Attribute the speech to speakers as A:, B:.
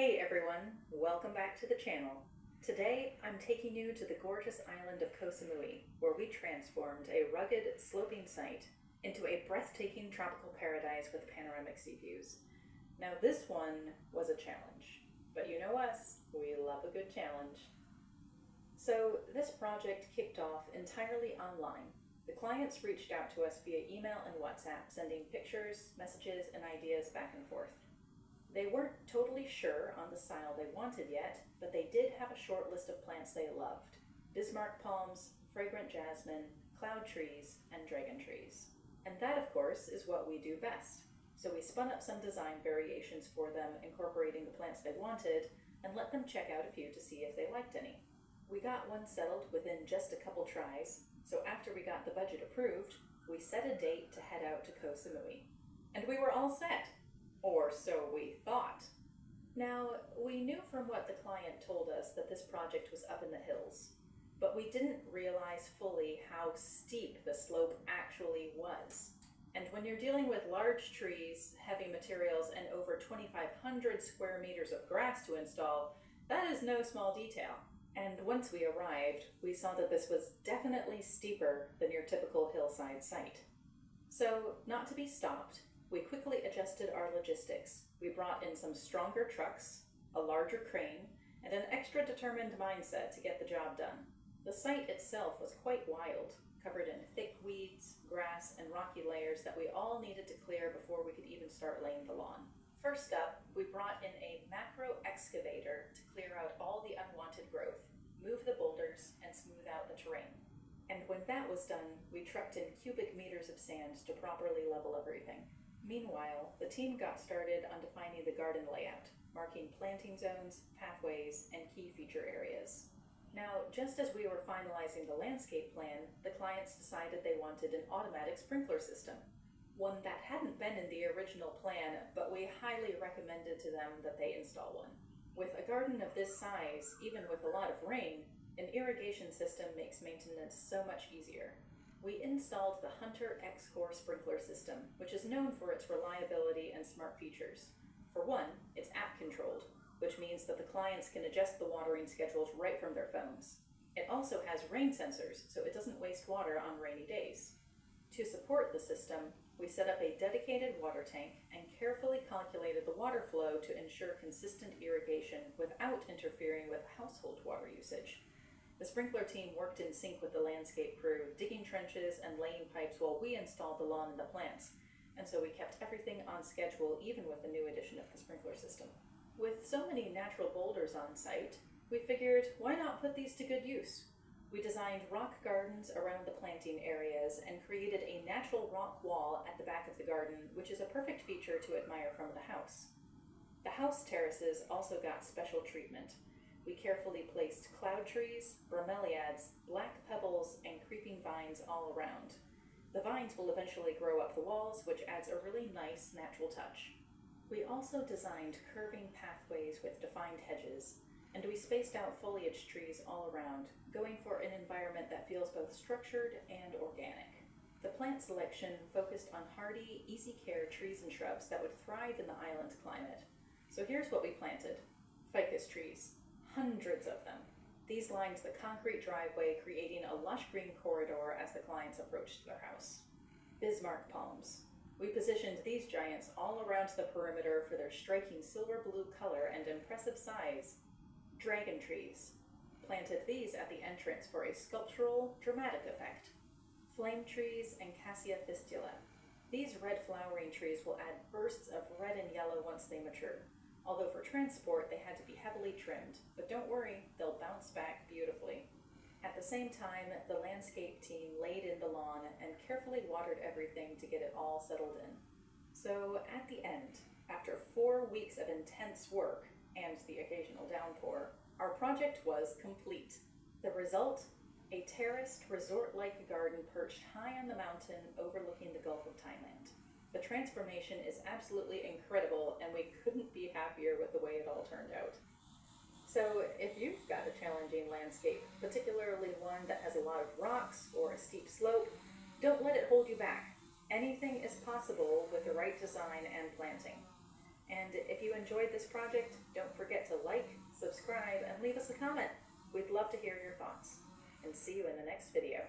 A: Hey everyone, welcome back to the channel. Today I'm taking you to the gorgeous island of Koh Samui, where we transformed a rugged, sloping site into a breathtaking tropical paradise with panoramic sea views. Now this one was a challenge, but you know us, we love a good challenge. So this project kicked off entirely online. The clients reached out to us via email and WhatsApp, sending pictures, messages, and ideas back and forth. They weren't totally sure on the style they wanted yet, but they did have a short list of plants they loved: Bismarck palms, fragrant jasmine, cloud trees, and dragon trees. And that, of course, is what we do best. So we spun up some design variations for them, incorporating the plants they wanted, and let them check out a few to see if they liked any. We got one settled within just a couple tries, so after we got the budget approved, we set a date to head out to Koh Samui. And we were all set. Or so we thought. Now, we knew from what the client told us that this project was up in the hills, but we didn't realize fully how steep the slope actually was. And when you're dealing with large trees, heavy materials, and over 2,500 square meters of grass to install, that is no small detail. And once we arrived, we saw that this was definitely steeper than your typical hillside site. So, not to be stopped, we quickly adjusted our logistics. We brought in some stronger trucks, a larger crane, and an extra determined mindset to get the job done. The site itself was quite wild, covered in thick weeds, grass, and rocky layers that we all needed to clear before we could even start laying the lawn. First up, we brought in a macro excavator to clear out all the unwanted growth, move the boulders, and smooth out the terrain. And when that was done, we trucked in cubic meters of sand to properly level everything. Meanwhile, the team got started on defining the garden layout, marking planting zones, pathways, and key feature areas. Now, just as we were finalizing the landscape plan, the clients decided they wanted an automatic sprinkler system, one that hadn't been in the original plan, but we highly recommended to them that they install one. With a garden of this size, even with a lot of rain, an irrigation system makes maintenance so much easier. We installed the Hunter X-Core sprinkler system, which is known for its reliability and smart features. For one, it's app-controlled, which means that the clients can adjust the watering schedules right from their phones. It also has rain sensors, so it doesn't waste water on rainy days. To support the system, we set up a dedicated water tank and carefully calculated the water flow to ensure consistent irrigation without interfering with household water usage. The sprinkler team worked in sync with the landscape crew, digging trenches and laying pipes while we installed the lawn and the plants, and so we kept everything on schedule even with the new addition of the sprinkler system. With so many natural boulders on site, we figured, why not put these to good use? We designed rock gardens around the planting areas and created a natural rock wall at the back of the garden, which is a perfect feature to admire from the house. The house terraces also got special treatment. We carefully placed cloud trees, bromeliads, black pebbles, and creeping vines all around. The vines will eventually grow up the walls, which adds a really nice natural touch. We also designed curving pathways with defined hedges, and we spaced out foliage trees all around, going for an environment that feels both structured and organic. The plant selection focused on hardy, easy-care trees and shrubs that would thrive in the island climate. So here's what we planted: ficus trees. Hundreds of them. These lined the concrete driveway, creating a lush green corridor as the clients approached their house. Bismarck palms. We positioned these giants all around the perimeter for their striking silver blue color and impressive size. Dragon trees. Planted these at the entrance for a sculptural, dramatic effect. Flame trees and Cassia fistula. These red flowering trees will add bursts of red and yellow once they mature. Although for transport they had to be heavily trimmed, but don't worry, they'll bounce back beautifully. At the same time, the landscape team laid in the lawn and carefully watered everything to get it all settled in. So at the end, after 4 weeks of intense work and the occasional downpour, our project was complete. The result? A terraced, resort-like garden perched high on the mountain overlooking the Gulf of Thailand. The transformation is absolutely incredible, and we couldn't be happier with the way it all turned out. So if you've got a challenging landscape, particularly one that has a lot of rocks or a steep slope, don't let it hold you back. Anything is possible with the right design and planting. And if you enjoyed this project, don't forget to like, subscribe, and leave us a comment. We'd love to hear your thoughts. And see you in the next video.